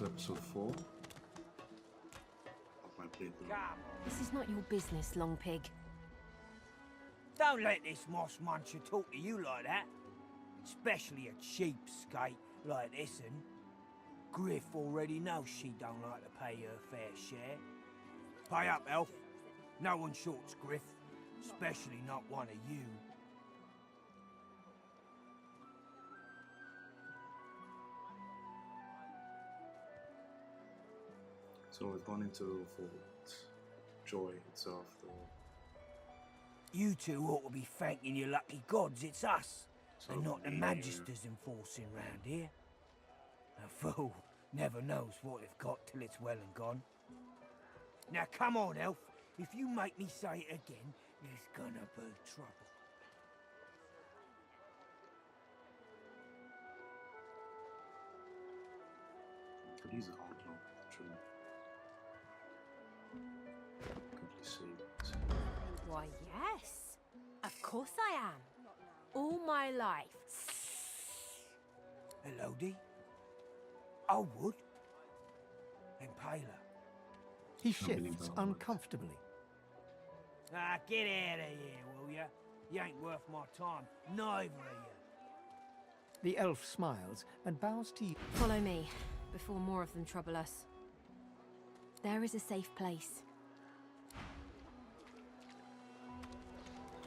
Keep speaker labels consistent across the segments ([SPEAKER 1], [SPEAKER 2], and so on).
[SPEAKER 1] to episode 4 of my playthrough.
[SPEAKER 2] This is not your business, Long Pig.
[SPEAKER 3] Don't let this moss muncher talk to you like that. Especially a cheapskate like this one. Griff already knows she don't like to pay her fair share. Pay up, elf. No one shorts Griff. Especially not one of you.
[SPEAKER 1] So we've gone into Fort Joy itself, though.
[SPEAKER 3] You two ought to be thanking your lucky gods it's us,
[SPEAKER 1] So
[SPEAKER 3] and not the
[SPEAKER 1] yeah.
[SPEAKER 3] Magisters enforcing round here. A fool never knows what they've got till it's well and gone. Now come on, elf. If you make me say it again, there's gonna be trouble.
[SPEAKER 1] Could use a hard lock, actually. Could you see it?
[SPEAKER 2] Why, yes. Of course I am. All my life.
[SPEAKER 3] Hello, Dee. I would. And Paler.
[SPEAKER 4] He
[SPEAKER 1] believe
[SPEAKER 4] shifts
[SPEAKER 1] that one.
[SPEAKER 4] uncomfortably.
[SPEAKER 3] Ah, get out of here, will ya? You ain't worth my time, neither of you.
[SPEAKER 4] The elf smiles and bows to you.
[SPEAKER 2] Follow me, before more of them trouble us. There is a safe place.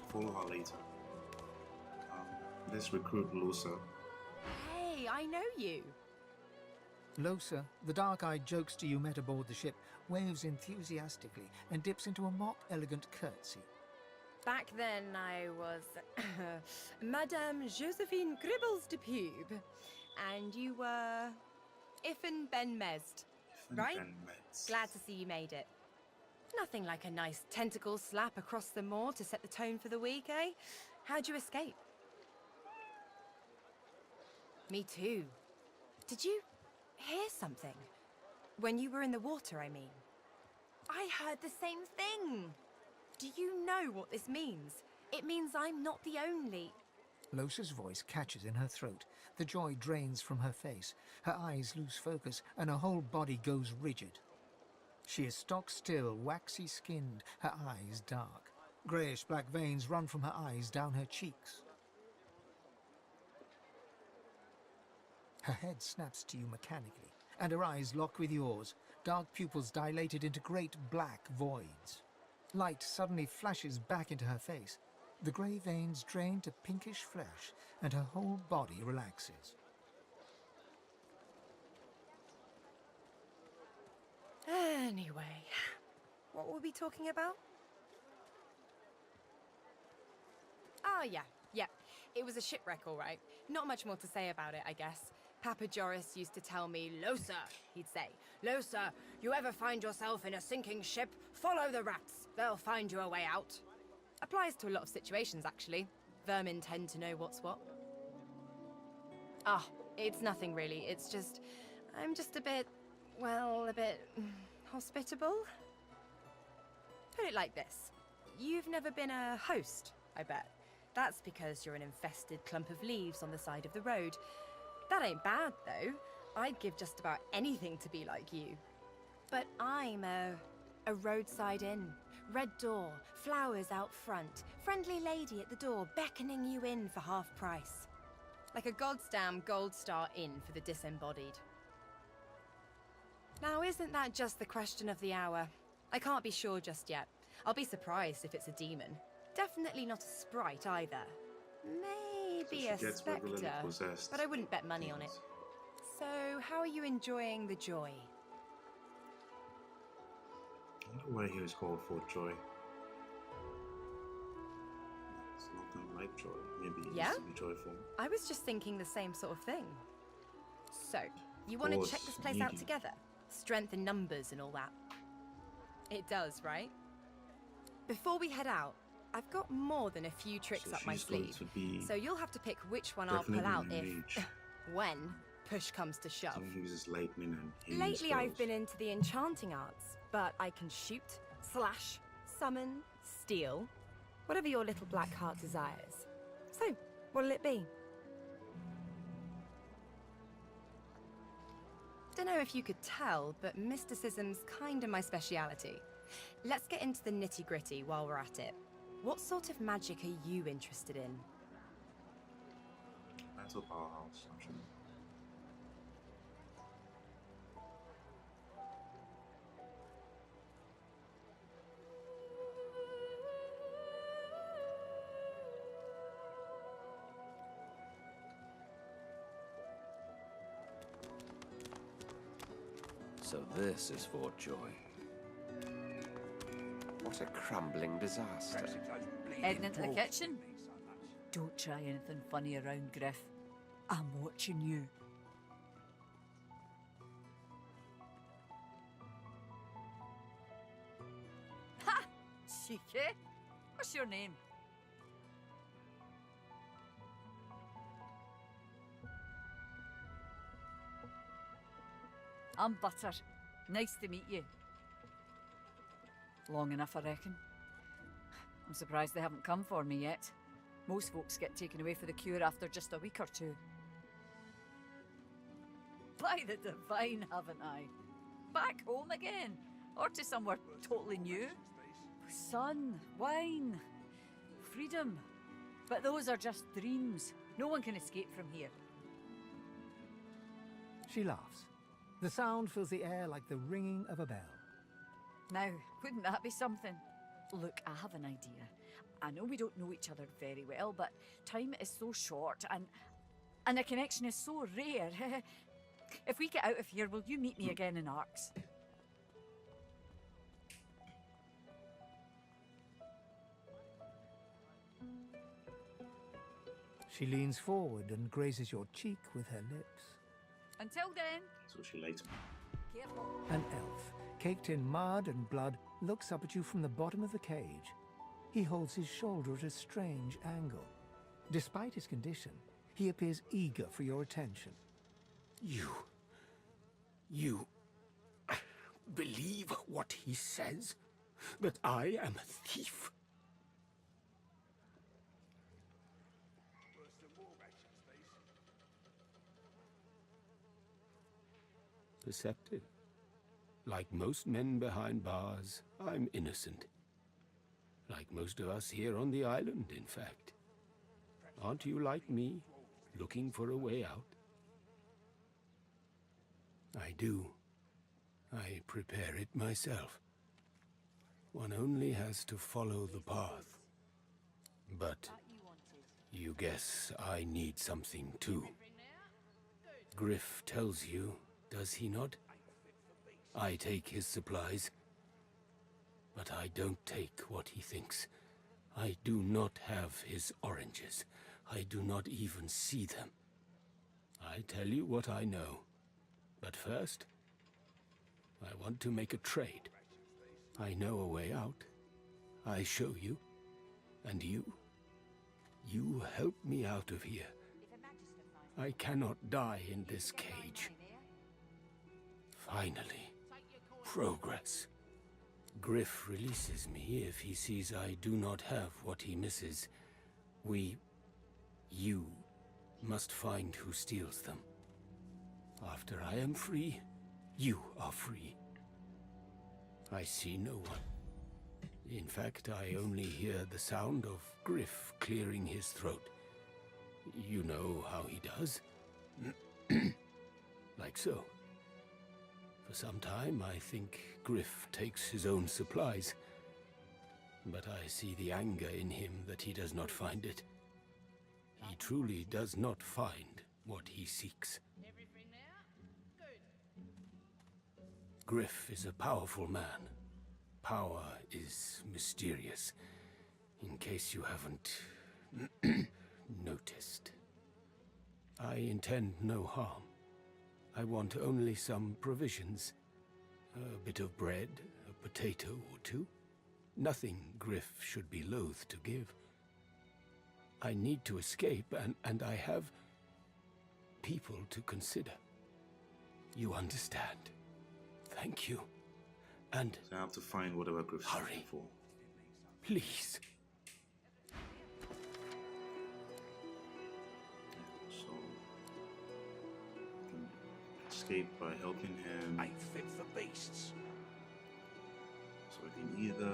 [SPEAKER 1] Follow her later. Let's recruit Lohse.
[SPEAKER 2] Hey, I know you.
[SPEAKER 4] Lohse, the dark-eyed jokester you met aboard the ship, waves enthusiastically and dips into a mock elegant curtsy.
[SPEAKER 5] Back then I was Madame Josephine Gribbles de Pube, and you were Iffen Ben Mezd, right? Glad to see you made it. Nothing like a nice tentacle slap across the moor to set the tone for the week, eh? How'd you escape? Me too. Did you hear something? When you were in the water, I mean. I heard the same thing. Do you know what this means? It means I'm not the only...
[SPEAKER 4] Lohse's voice catches in her throat. The joy drains from her face. Her eyes lose focus and her whole body goes rigid. She is stock still, waxy skinned, her eyes dark. Greyish black veins run from her eyes down her cheeks. Her head snaps to you mechanically, and her eyes lock with yours, dark pupils dilated into great black voids. Light suddenly flashes back into her face. The grey veins drain to pinkish flesh, and her whole body relaxes.
[SPEAKER 5] Anyway, what were we talking about? Ah, yeah. It was a shipwreck, all right. Not much more to say about it, I guess. Papa Joris used to tell me, Lohse, he'd say. Lohse, you ever find yourself in a sinking ship, follow the rats. They'll find you a way out. Applies to a lot of situations, actually. Vermin tend to know what's what. Ah, it's nothing really. It's just... I'm just a bit... well, a bit... hospitable? Put it like this. You've never been a host, I bet. That's because you're an infested clump of leaves on the side of the road. That ain't bad, though. I'd give just about anything to be like you. But I'm a roadside inn. Red door, flowers out front, friendly lady at the door beckoning you in for half price. Like a goddamn gold star inn for the disembodied. Now, isn't that just the question of the hour? I can't be sure just yet. I'll be surprised if it's a demon. Definitely not a sprite either. Maybe a spectre, but I wouldn't bet money on it. So, how are you enjoying the joy?
[SPEAKER 1] I wonder why he was called Fort Joy. It's nothing like joy. Maybe it used to be joyful.
[SPEAKER 5] I was just thinking the same sort of thing. So, you want to check this place out together? Strength in numbers and all that. It does, right? Before we head out, I've got more than a few tricks up my sleeve, so you'll have to pick which one I'll pull out if, when, push comes to shove. Lately I've been into the enchanting arts, but I can shoot, slash, summon, steal, whatever your little black heart desires. So, what'll it be? don't know if you could tell, but mysticism's kinda my speciality. Let's get into the nitty-gritty while we're at it. What sort of magic are you interested in?
[SPEAKER 1] Mental powerhouse, actually.
[SPEAKER 6] So this is for joy. What a crumbling disaster.
[SPEAKER 7] Heading into the kitchen? Don't try anything funny around, Griff. I'm watching you. Ha! Cheeky. What's your name? I'm Butter. Nice to meet you. Long enough, I reckon. I'm surprised they haven't come for me yet. Most folks get taken away for the cure after just a week or two. By the divine, haven't I? Back home again? Or to somewhere totally new? Sun, wine, freedom. But those are just dreams. No one can escape from here.
[SPEAKER 4] She laughs. The sound fills the air like the ringing of a bell.
[SPEAKER 7] Now, wouldn't that be something? Look, I have an idea. I know we don't know each other very well, but time is so short and a connection is so rare. If we get out of here, will you meet me again in Arx?
[SPEAKER 4] She leans forward and grazes your cheek with her lips.
[SPEAKER 7] Until then,
[SPEAKER 1] So she likes me.
[SPEAKER 7] careful.
[SPEAKER 4] An elf, caked in mud and blood, looks up at you from the bottom of the cage. He holds his shoulder at a strange angle. Despite his condition, he appears eager for your attention.
[SPEAKER 8] You believe what he says? That I am a thief? Perceptive. Like most men behind bars, I'm innocent. Like most of us here on the island, in fact. Aren't you like me, looking for a way out? I do. I prepare it myself. One only has to follow the path. But you guess I need something too. Griff tells you, does he not? I take his supplies. But I don't take what he thinks. I do not have his oranges. I do not even see them. I tell you what I know. But first, I want to make a trade. I know a way out. I show you. And you help me out of here. I cannot die in this cage. Finally, progress. Griff releases me if he sees I do not have what he misses. You must find who steals them. After I am free, you are free. I see no one. In fact, I only hear the sound of Griff clearing his throat. You know how he does? Like so. For some time, I think Griff takes his own supplies. But I see the anger in him that he does not find it. He truly does not find what he seeks. Griff is a powerful man. Power is mysterious, in case you haven't noticed. I intend no harm. I want only some provisions. A bit of bread, a potato or two. Nothing Griff should be loath to give. I need to escape, and I have people to consider. You understand? Thank you. And
[SPEAKER 1] So I have to find whatever Griff's
[SPEAKER 8] hurry.
[SPEAKER 1] looking for.
[SPEAKER 8] Please.
[SPEAKER 1] So I can escape by helping him.
[SPEAKER 6] Ain't fit for beasts.
[SPEAKER 1] So we can either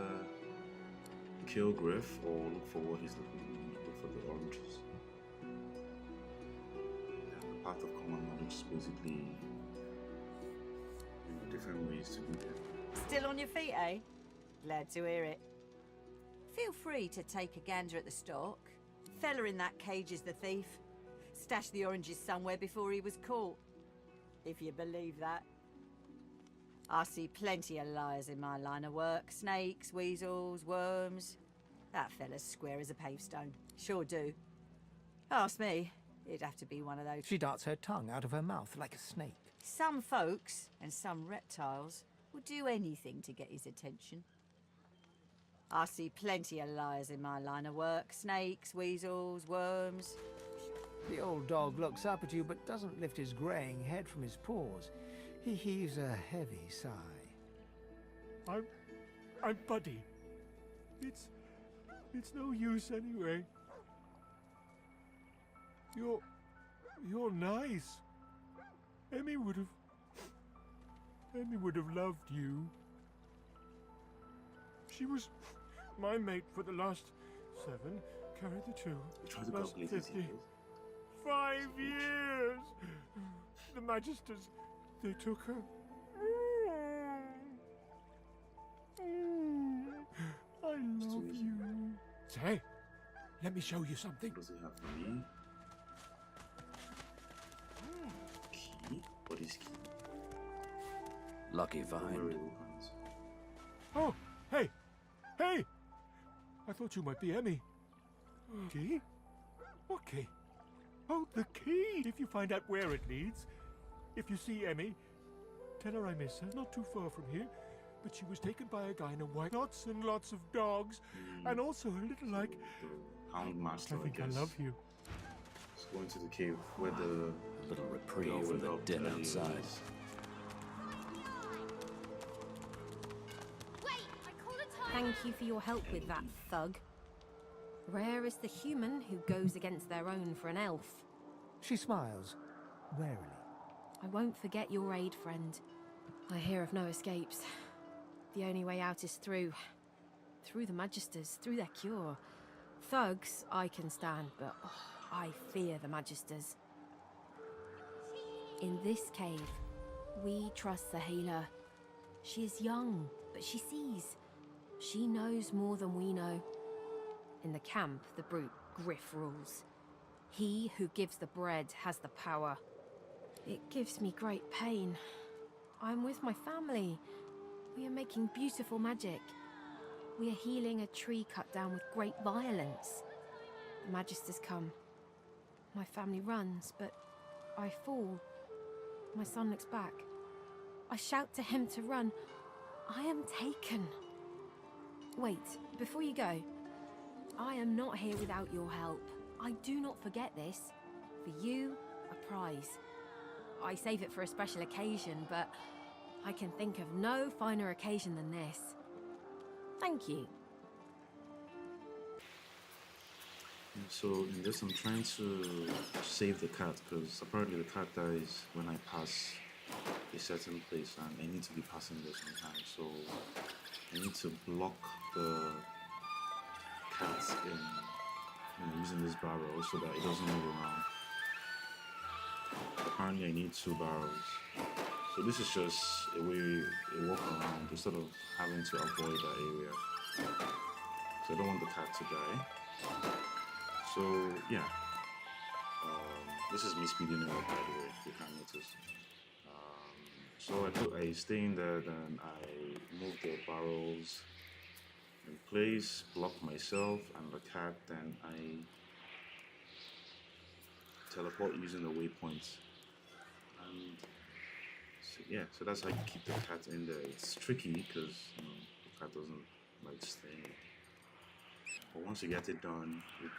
[SPEAKER 1] kill Griff or look for what he's looking for the oranges. And the path of common knowledge is basically different ways to do that.
[SPEAKER 9] Still on your feet, eh? Glad to hear it. Feel free to take a gander at the stock. Fella in that cage is the thief. Stashed the oranges somewhere before he was caught. If you believe that. I see plenty of liars in my line of work. Snakes, weasels, worms. That fella's square as a pavestone. Sure do. Ask me, it'd have to be one of those.
[SPEAKER 4] She darts her tongue out of her mouth like a snake.
[SPEAKER 9] Some folks, and some reptiles, will do anything to get his attention. I see plenty of liars in my line of work. Snakes, weasels, worms.
[SPEAKER 4] The old dog looks up at you but doesn't lift his greying head from his paws. He heaves a heavy sigh.
[SPEAKER 10] I'm Buddy. It's no use anyway. You're nice. Emmy would have loved you. She was my mate for the last 7. Carry the 2.
[SPEAKER 1] Try to
[SPEAKER 10] Plus
[SPEAKER 1] calculate
[SPEAKER 10] 50.
[SPEAKER 1] his
[SPEAKER 10] 5 years. The Magisters, they took her. I love you. Say, let me show you something.
[SPEAKER 1] What does he have for me? Key? What is key?
[SPEAKER 6] Lucky
[SPEAKER 1] Where
[SPEAKER 6] find.
[SPEAKER 1] are the weapons?
[SPEAKER 10] Oh, hey! I thought you might be Emmy. Key? What key? Oh, the key! If you find out where it leads, if you see Emmy, tell her I miss her. Not too far from here, but she was taken by a guy in a white. Lots and lots of dogs, and also a little like.
[SPEAKER 1] The Hound Master,
[SPEAKER 10] I think
[SPEAKER 1] guess.
[SPEAKER 10] I love you.
[SPEAKER 1] Let's go into the cave where the
[SPEAKER 6] A little reprieve
[SPEAKER 1] girl
[SPEAKER 6] from
[SPEAKER 1] with
[SPEAKER 6] the
[SPEAKER 1] up
[SPEAKER 6] din
[SPEAKER 1] earlier
[SPEAKER 6] outside.
[SPEAKER 1] is.
[SPEAKER 2] Thank you for your help with that, thug. Rare is the human who goes against their own for an elf.
[SPEAKER 4] She smiles, warily.
[SPEAKER 2] I won't forget your aid, friend. I hear of no escapes. The only way out is through. Through the Magisters, through their cure. Thugs I can stand, but I fear the Magisters. In this cave, we trust the healer. She is young, but she sees. She knows more than we know. In the camp, the brute Griff rules. He who gives the bread has the power. It gives me great pain. I'm with my family. We are making beautiful magic. We are healing a tree cut down with great violence. The Magisters come. My family runs, but I fall. My son looks back. I shout to him to run. I am taken. Wait, before you go. I am not here without your help. I do not forget this. For you, a prize. I save it for a special occasion, but I can think of no finer occasion than this. Thank you.
[SPEAKER 1] So in this, I'm trying to save the cat because apparently the cat dies when I pass a certain place, and I need to be passing there sometimes. So I need to block the cat in using this barrel so that it doesn't move around. Apparently, I need 2 barrels. So this is just a way, a walk around instead of having to avoid that area. So I don't want the cat to die. So yeah, this is me speeding it up, by the way, if you can't notice. So I stay in there, then I move the barrels in place, block myself and the cat, then I teleport using the waypoints. And so, yeah, so that's how you keep the cat in there. It's tricky because the cat doesn't like staying. But once you get it done, you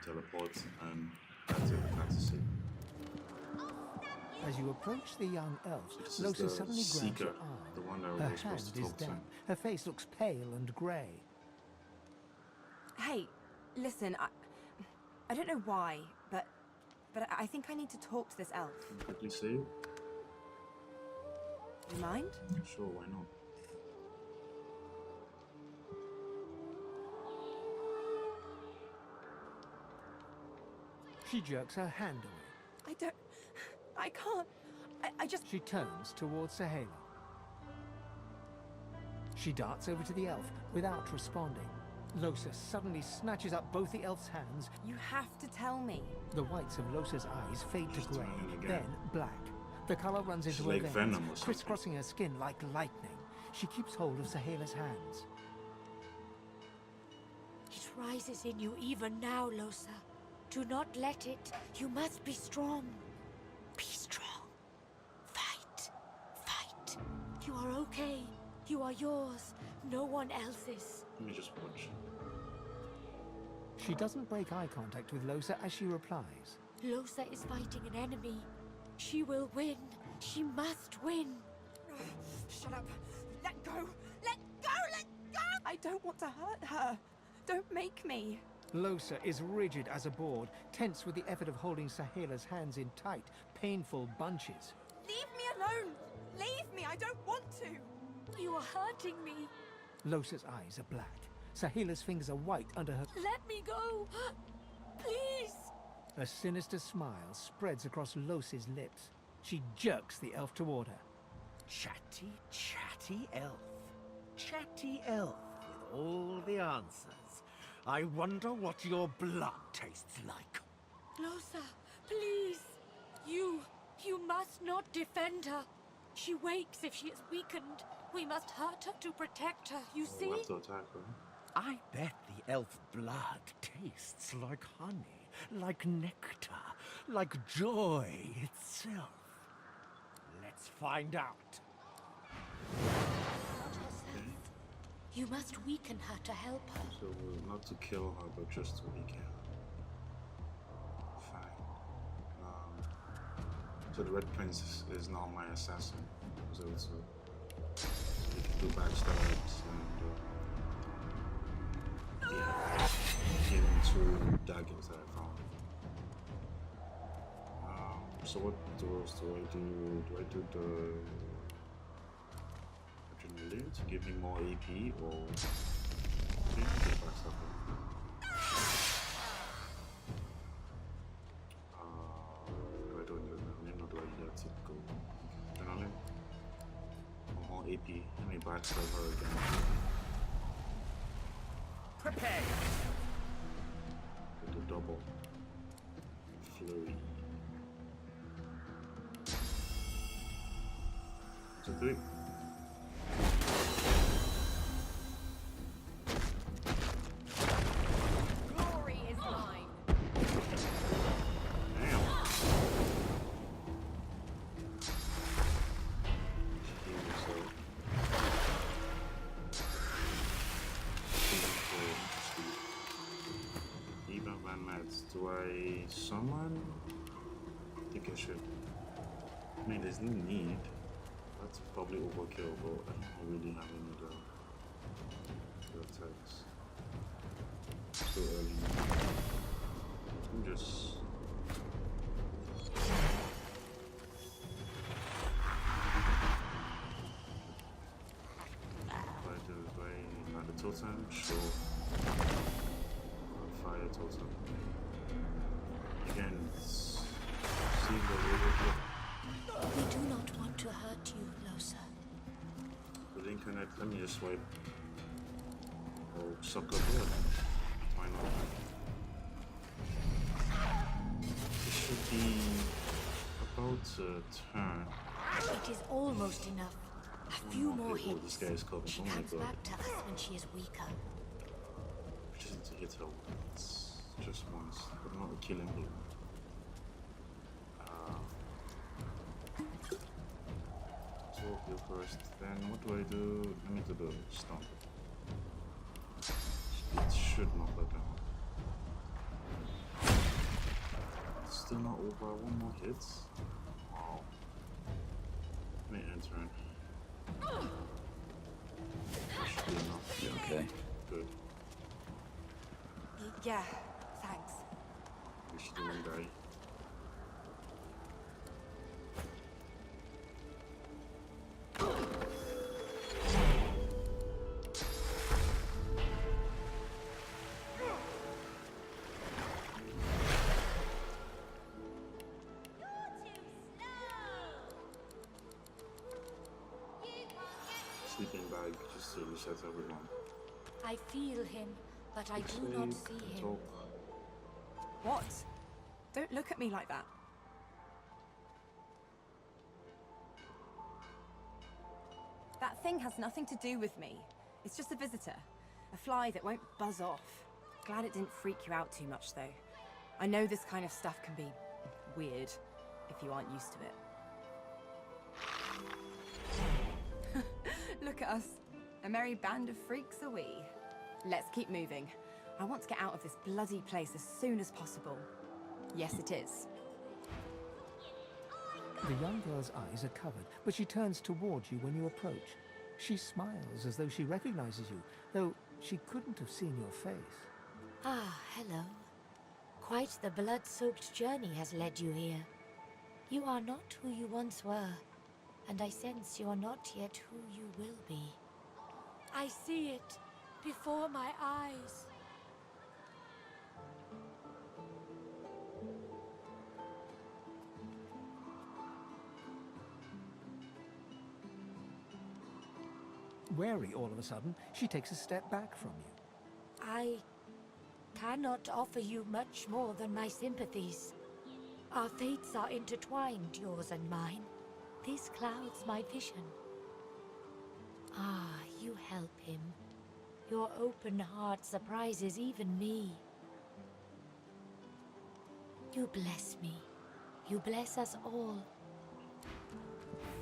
[SPEAKER 1] teleport and that's it, the cat is safe.
[SPEAKER 4] As you approach the young elf,
[SPEAKER 1] This is
[SPEAKER 4] Lohse
[SPEAKER 1] the
[SPEAKER 4] suddenly grabs
[SPEAKER 1] seeker,
[SPEAKER 4] your arm.
[SPEAKER 1] the one that
[SPEAKER 4] Her
[SPEAKER 1] we're
[SPEAKER 4] hand
[SPEAKER 1] supposed to
[SPEAKER 4] is
[SPEAKER 1] talk to.
[SPEAKER 4] down. Her face looks pale and grey.
[SPEAKER 5] Hey, listen, I don't know why, but I think I need to talk to this elf.
[SPEAKER 1] Can you quickly say it?
[SPEAKER 5] You mind?
[SPEAKER 1] Sure, why not?
[SPEAKER 4] She jerks her hand away.
[SPEAKER 5] I can't. I just...
[SPEAKER 4] She turns towards Sebille. She darts over to the elf without responding. Lohse suddenly snatches up both the elf's hands.
[SPEAKER 5] You have to tell me.
[SPEAKER 4] The whites of Losa's eyes fade to
[SPEAKER 1] She's
[SPEAKER 4] grey,
[SPEAKER 1] turning again.
[SPEAKER 4] then black. The colour runs into
[SPEAKER 1] She's
[SPEAKER 4] her
[SPEAKER 1] like
[SPEAKER 4] veins,
[SPEAKER 1] Venom or something.
[SPEAKER 4] crisscrossing her skin like lightning. She keeps hold of Sebille's hands.
[SPEAKER 11] It rises in you even now, Lohse. Do not let it. You must be strong. Be strong. Fight. Fight. You are okay. You are yours. No one else's.
[SPEAKER 1] Let me just watch.
[SPEAKER 4] She doesn't break eye contact with Lohse as she replies.
[SPEAKER 11] Lohse is fighting an enemy. She will win. She must win.
[SPEAKER 5] Shut up. Let go. Let go. Let go. I don't want to hurt her. Don't make me.
[SPEAKER 4] Lohse is rigid as a board, tense with the effort of holding Sebille's hands in tight, painful bunches.
[SPEAKER 5] Leave me alone. Leave me. I don't want to.
[SPEAKER 11] You are hurting me.
[SPEAKER 4] Losa's eyes are black. Sebille's fingers are white under her.
[SPEAKER 11] Let me go. Please.
[SPEAKER 4] A sinister smile spreads across Losa's lips. She jerks the elf toward her.
[SPEAKER 6] Chatty, chatty elf. Chatty elf with all the answers. I wonder what your blood tastes like.
[SPEAKER 11] Lohse, please. You must not defend her. She wakes if she is weakened. We must hurt her to protect her, you see?
[SPEAKER 1] We'll have to attack her.
[SPEAKER 6] I bet the elf blood tastes like honey, like nectar, like joy itself. Let's find out.
[SPEAKER 11] Not herself. You must weaken her to help her.
[SPEAKER 1] So not to kill her, but just to weaken her. Fine. So the Red Prince is now my assassin. So it's he can do backstabs and yeah, give him 2 daggers that I found. So what doors do I do? Do I do the adrenaline to give me more AP or do backstab? Do I do adrenaline or do I let it go? Adrenaline? More AP. Let me backstab her again.
[SPEAKER 3] Prepare.
[SPEAKER 1] With the double flurry. 1, 2, 3.
[SPEAKER 5] Glory is mine.
[SPEAKER 1] Damn. Even Van Mats, do I summon? I think I should. I mean, there's no need. That's probably overkill, but I don't really have any other attacks. So early. I'm just. Do I add a totem? Sure. Fire totem. Again, it's see the overkill.
[SPEAKER 11] We do not want to hurt you, Lohse.
[SPEAKER 1] With Incarnate, let me just swipe. Oh, suck up blood. Why not? It should be about a turn.
[SPEAKER 11] It is almost enough. A few more
[SPEAKER 1] Oh, this
[SPEAKER 11] hits.
[SPEAKER 1] guy is covered.
[SPEAKER 11] She
[SPEAKER 1] Oh my
[SPEAKER 11] comes
[SPEAKER 1] god.
[SPEAKER 11] back to us when she is weaker.
[SPEAKER 1] I just need to hit her once. Just once. But not a killing blow. So you first. Then what do I do? Let me do the stomp. It should knock her down. Still not over. 1 more hit. Wow. Let me enter in. That should be enough.
[SPEAKER 6] You okay?
[SPEAKER 1] Good.
[SPEAKER 5] Yeah, thanks.
[SPEAKER 1] We should even die. flag just to reset everyone.
[SPEAKER 11] I feel him, but I do not see him.
[SPEAKER 1] Talk.
[SPEAKER 5] What? Don't look at me like that. That thing has nothing to do with me. It's just a visitor. A fly that won't buzz off. Glad it didn't freak you out too much, though. I know this kind of stuff can be weird if you aren't used to it. Look at us. A merry band of freaks are we. Let's keep moving. I want to get out of this bloody place as soon as possible. Yes, it is.
[SPEAKER 4] The young girl's eyes are covered, but she turns towards you when you approach. She smiles as though she recognizes you, though she couldn't have seen your face.
[SPEAKER 11] Ah, hello. Quite the blood-soaked journey has led you here. You are not who you once were, and I sense you are not yet who you will be. I see it before my eyes.
[SPEAKER 4] Wary all of a sudden, she takes a step back from you.
[SPEAKER 11] I cannot offer you much more than my sympathies. Our fates are intertwined, yours and mine. This clouds my vision. Ah, you help him. Your open heart surprises even me. You bless me. You bless us all.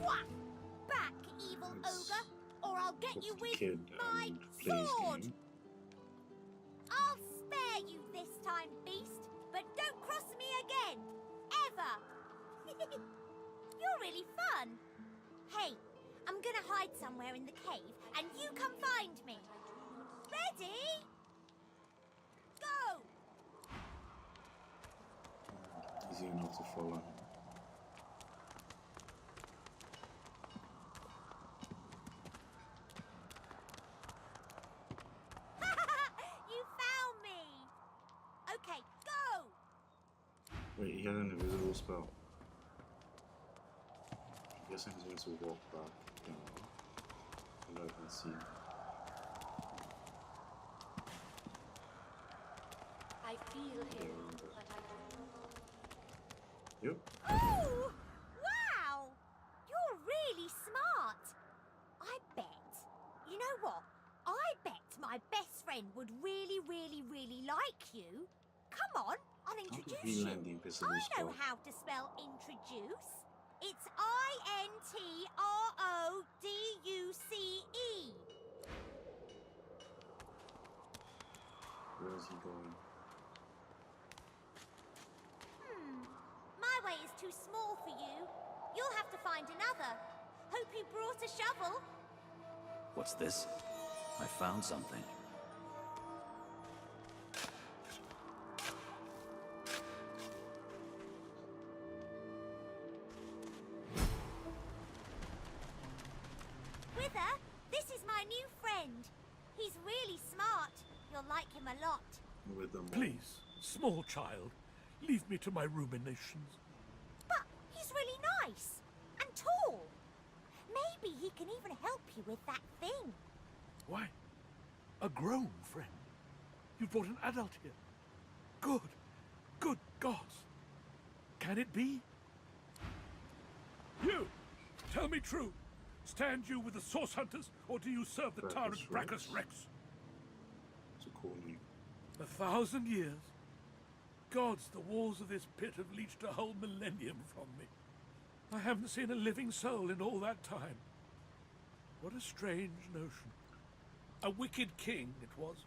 [SPEAKER 12] Whack! Back, evil ogre, or I'll get you with
[SPEAKER 1] kid,
[SPEAKER 12] my
[SPEAKER 1] plays
[SPEAKER 12] sword!
[SPEAKER 1] game.
[SPEAKER 12] I'll spare you this time, beast, but don't cross me again! Ever! You're really fun! Hey, I'm gonna hide somewhere in the cave, and you come find me! Ready? Go!
[SPEAKER 1] Easy enough to follow.
[SPEAKER 12] You found me! Okay, go!
[SPEAKER 1] Wait, he had an invisible spell. I guess I'm going to walk back, you know, so that I can see.
[SPEAKER 11] I feel him, but I
[SPEAKER 1] Yep.
[SPEAKER 12] Ooh! Wow! You're really smart! I bet. You know what? I bet my best friend would really, really, really like you. Come on, I'll introduce you.
[SPEAKER 1] land the invisible
[SPEAKER 12] I know
[SPEAKER 1] spell?
[SPEAKER 12] how to spell introduce. It's INTRODUCE.
[SPEAKER 1] Where is he going?
[SPEAKER 12] My way is too small for you. You'll have to find another. Hope you brought a shovel.
[SPEAKER 13] What's this? I found something.
[SPEAKER 12] Wither, this is my new friend. He's really smart. You'll like him a lot.
[SPEAKER 1] Withermore.
[SPEAKER 10] Please, small child, leave me to my ruminations.
[SPEAKER 12] But he's really nice and tall. Maybe he can even help you with that thing.
[SPEAKER 10] Why? A grown friend? You brought an adult here. Good. Good gods. Can it be? You! Tell me true. Stand you with the Source Hunters, or do you serve the tyrant Brachus Rex?
[SPEAKER 1] It's a cool name.
[SPEAKER 10] 1,000 years. Gods, the walls of this pit have leached a whole millennium from me. I haven't seen a living soul in all that time. What a strange notion. A wicked king, it was.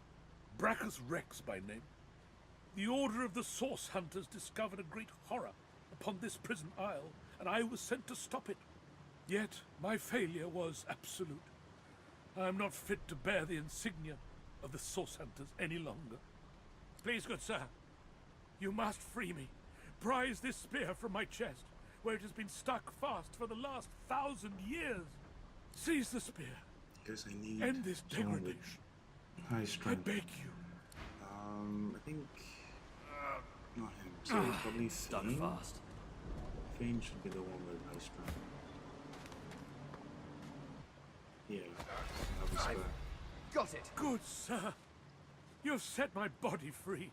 [SPEAKER 10] Brachus Rex by name. The Order of the Source Hunters discovered a great horror upon this prison isle, and I was sent to stop it. Yet my failure was absolute. I am not fit to bear the insignia of the Source Hunters any longer. Please, good sir, you must free me. Prise this spear from my chest, where it has been stuck fast for the last 1,000 years. Seize the spear.
[SPEAKER 1] Guess I need
[SPEAKER 10] End this
[SPEAKER 1] someone with
[SPEAKER 10] degradation.
[SPEAKER 1] high
[SPEAKER 10] I
[SPEAKER 1] strength.
[SPEAKER 10] beg you.
[SPEAKER 1] I think not him. So probably
[SPEAKER 13] Stuck
[SPEAKER 1] Fane.
[SPEAKER 13] fast.
[SPEAKER 1] Fane should be the one with high strength. Yeah, I have spare.
[SPEAKER 10] Got it! Good, sir. You've set my body free.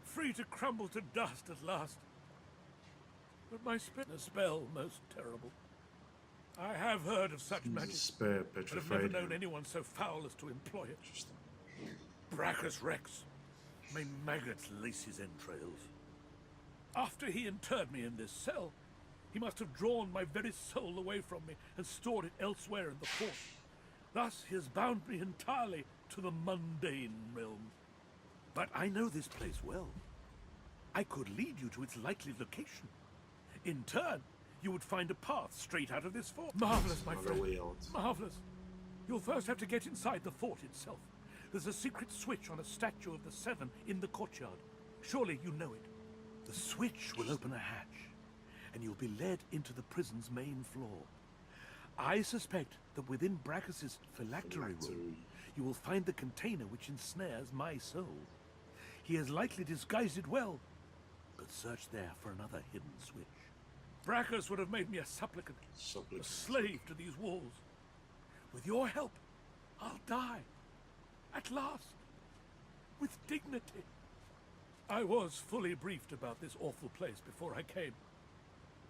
[SPEAKER 10] Free to crumble to dust at last. But my spell most terrible. I have heard of such magic,
[SPEAKER 1] Spare
[SPEAKER 10] but have
[SPEAKER 1] petrified.
[SPEAKER 10] never known anyone so foul as to employ it.
[SPEAKER 1] Interesting.
[SPEAKER 10] Brachus Rex. May maggots lace his entrails. After he interred me in this cell, he must have drawn my very soul away from me and stored it elsewhere in the fort. Thus he has bound me entirely to the mundane realm. But I know this place well. I could lead you to its likely location. In turn, you would find a path straight out of this fort. Marvelous, my
[SPEAKER 1] Another
[SPEAKER 10] friend.
[SPEAKER 1] way out.
[SPEAKER 10] Marvelous. You'll first have to get inside the fort itself. There's a secret switch on a statue of the Seven in the courtyard. Surely you know it. The switch will open a hatch, and you'll be led into the prison's main floor. I suspect that within Brachus's phylactery room, you will find the container which ensnares my soul. He has likely disguised it well, but search there for another hidden switch. Brachus would have made me a supplicant, a slave to these walls. With your help, I'll die. At last. With dignity. I was fully briefed about this awful place before I came.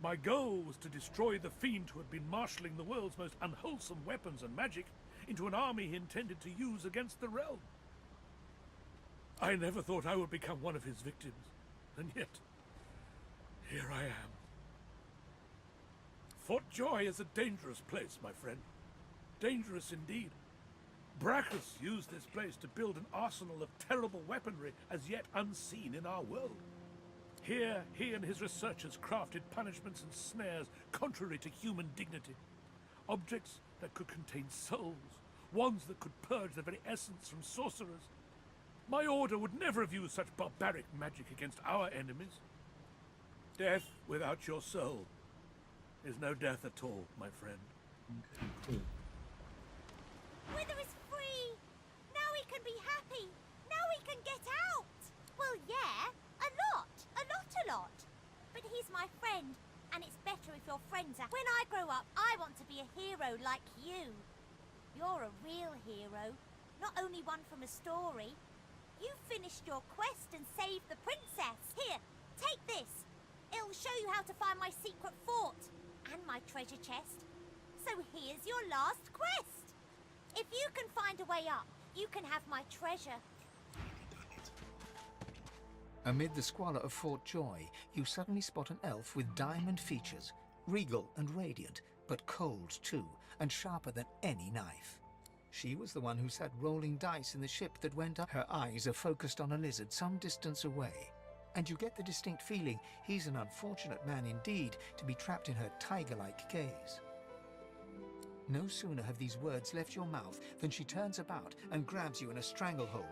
[SPEAKER 10] My goal was to destroy the fiend who had been marshalling the world's most unwholesome weapons and magic into an army he intended to use against the realm. I never thought I would become one of his victims, and yet, here I am. Fort Joy is a dangerous place, my friend. Dangerous indeed. Brachus used this place to build an arsenal of terrible weaponry as yet unseen in our world. Here, he and his researchers crafted punishments and snares contrary to human dignity. Objects that could contain souls, wands that could purge the very essence from sorcerers. My order would never have used such barbaric magic against our enemies. Death without your soul is no death at all, my friend.
[SPEAKER 1] Cool.
[SPEAKER 12] Wither is free! Now he can be happy! Now he can get out! Well, yeah, a lot. But he's my friend, and it's better if your friends are. When I grow up, I want to be a hero like you. You're a real hero, not only one from a story. You finished your quest and saved the princess. Here, take this. It'll show you how to find my secret fort and my treasure chest. So here's your last quest. If you can find a way up, you can have my treasure.
[SPEAKER 4] Amid the squalor of Fort Joy, you suddenly spot an elf with diamond features, regal and radiant, but cold too, and sharper than any knife. She was the one who sat rolling dice in the ship that went up. Her eyes are focused on a lizard some distance away, and you get the distinct feeling he's an unfortunate man indeed to be trapped in her tiger-like gaze. No sooner have these words left your mouth than she turns about and grabs you in a stranglehold.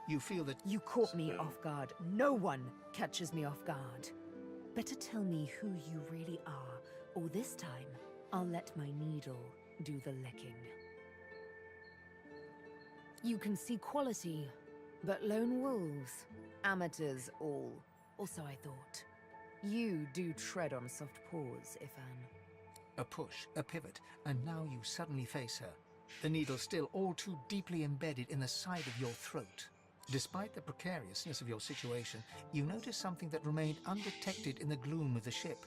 [SPEAKER 4] You feel that
[SPEAKER 2] You caught me off guard. No one catches me off guard. Better tell me who you really are, or this time, I'll let my needle do the licking. You can see quality, but lone wolves, amateurs all. Also, I thought, you do tread on soft paws, Ifan.
[SPEAKER 4] a push, a pivot, and now you suddenly face her. The needle still all too deeply embedded in the side of your throat. Despite the precariousness of your situation, you notice something that remained undetected in the gloom of the ship.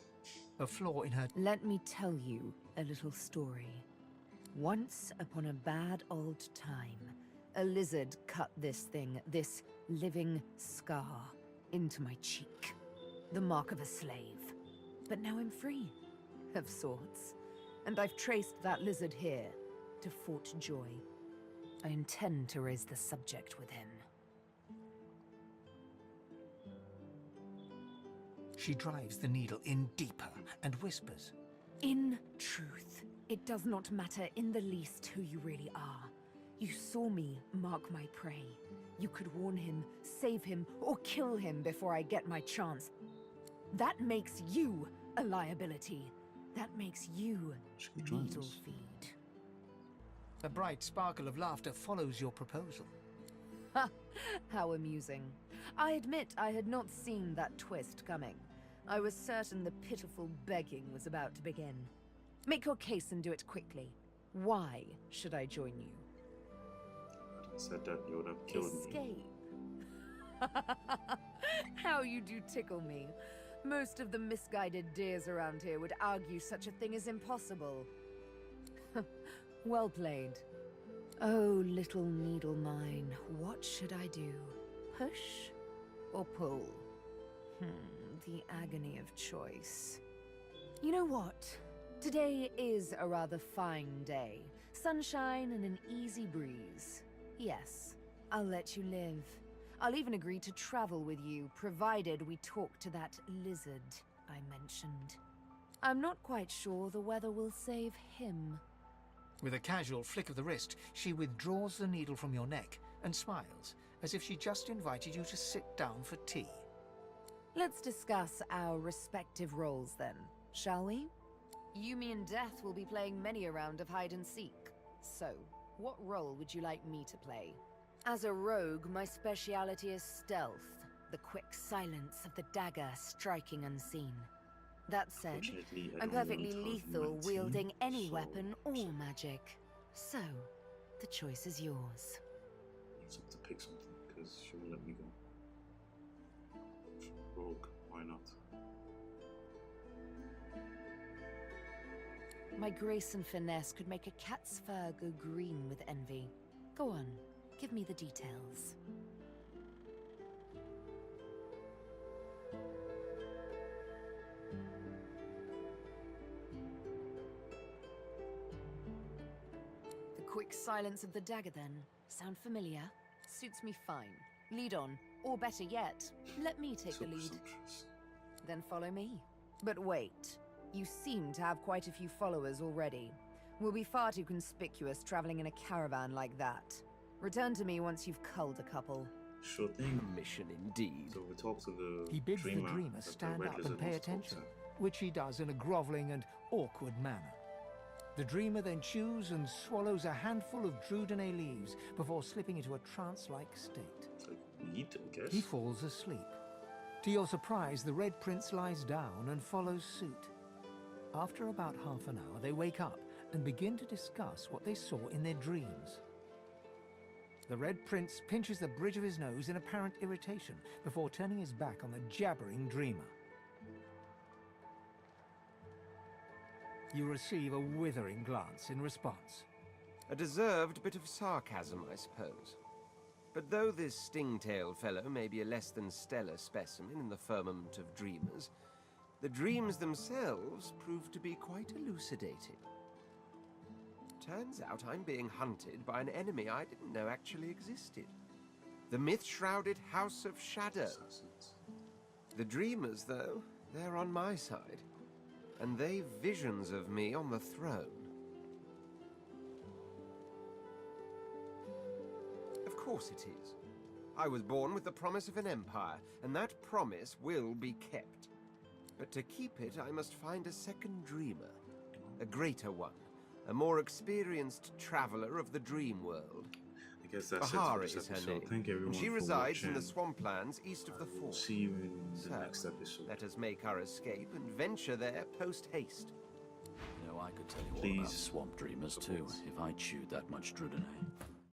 [SPEAKER 4] A flaw in her...
[SPEAKER 2] Let me tell you a little story. Once upon a bad old time, a lizard cut this thing, this living scar, into my cheek. The mark of a slave. But now I'm free, of sorts. And I've traced that lizard here to Fort Joy. I intend to raise the subject with him.
[SPEAKER 4] She drives the needle in deeper and whispers.
[SPEAKER 2] In truth, it does not matter in the least who you really are. You saw me mark my prey. You could warn him, save him, or kill him before I get my chance. That makes you a liability. That makes you needle feed.
[SPEAKER 4] A bright sparkle of laughter follows your proposal.
[SPEAKER 2] Ha! How amusing. I admit I had not seen that twist coming. I was certain the pitiful begging was about to begin. Make your case and do it quickly. Why should I join you?
[SPEAKER 1] said that you would have killed me.
[SPEAKER 2] Escape. How you do tickle me. Most of the misguided deers around here would argue such a thing is impossible. Well played. Oh, little needle mine, what should I do? Push or pull? The agony of choice. You know what? Today is a rather fine day. Sunshine and an easy breeze. Yes, I'll let you live. I'll even agree to travel with you, provided we talk to that lizard I mentioned. I'm not quite sure the weather will save him.
[SPEAKER 4] With a casual flick of the wrist, she withdraws the needle from your neck and smiles, as if she just invited you to sit down for tea.
[SPEAKER 2] Let's discuss our respective roles then, shall we? You, me, and Death will be playing many a round of hide and seek. So, what role would you like me to play? As a rogue, my speciality is stealth, the quick silence of the dagger striking unseen. That said,
[SPEAKER 1] Fortunately, I
[SPEAKER 2] I'm
[SPEAKER 1] don't
[SPEAKER 2] perfectly
[SPEAKER 1] want to have
[SPEAKER 2] lethal
[SPEAKER 1] my
[SPEAKER 2] wielding
[SPEAKER 1] team,
[SPEAKER 2] any
[SPEAKER 1] so
[SPEAKER 2] weapon or magic. So, the choice is yours.
[SPEAKER 1] I just have to pick something because she will let me go. Rogue, why not?
[SPEAKER 2] My grace and finesse could make a cat's fur go green with envy. Go on, give me the details. The quick silence of the dagger, then. Sound familiar? Suits me fine. Lead on, or better yet, let me take the lead. Then follow me. But wait. You seem to have quite a few followers already. We'll be far too conspicuous traveling in a caravan like that. Return to me once you've culled a couple.
[SPEAKER 1] Sure thing.
[SPEAKER 6] Mission indeed.
[SPEAKER 1] So we talk to the
[SPEAKER 4] He bids
[SPEAKER 1] dreamer
[SPEAKER 4] the dreamer
[SPEAKER 1] that the
[SPEAKER 4] stand
[SPEAKER 1] red
[SPEAKER 4] up
[SPEAKER 1] lizard
[SPEAKER 4] and pay
[SPEAKER 1] wants to talk
[SPEAKER 4] attention,
[SPEAKER 1] to.
[SPEAKER 4] which he does in a groveling and awkward manner. The dreamer then chews and swallows a handful of Drudenay leaves before slipping into a trance-like state.
[SPEAKER 1] It's like weed, I guess.
[SPEAKER 4] He falls asleep. To your surprise, the Red Prince lies down and follows suit. After about half an hour, they wake up and begin to discuss what they saw in their dreams. The Red Prince pinches the bridge of his nose in apparent irritation before turning his back on the jabbering dreamer. You receive a withering glance in response.
[SPEAKER 14] A deserved bit of sarcasm, I suppose. But though this sting-tailed fellow may be a less than stellar specimen in the firmament of dreamers, the dreams themselves prove to be quite elucidating. Turns out I'm being hunted by an enemy I didn't know actually existed. The myth-shrouded House of Shadow. The dreamers, though, they're on my side. And they've visions of me on the throne. Of course it is. I was born with the promise of an empire, and that promise will be kept. But to keep it, I must find a second dreamer. A greater one. A more experienced traveler of the dream world.
[SPEAKER 1] I guess that's
[SPEAKER 14] Bahari
[SPEAKER 1] it for this
[SPEAKER 14] is her
[SPEAKER 1] episode.
[SPEAKER 14] name.
[SPEAKER 1] Thank everyone
[SPEAKER 14] And she
[SPEAKER 1] for
[SPEAKER 14] resides in the
[SPEAKER 1] watching.
[SPEAKER 14] swamplands east of the fort.
[SPEAKER 1] See you in the
[SPEAKER 14] So,
[SPEAKER 1] next episode.
[SPEAKER 14] let us make our escape and venture there post-haste.
[SPEAKER 13] You know, I could tell you all about
[SPEAKER 1] Please
[SPEAKER 13] swamp dreamers too, if I chewed that much Drudenay.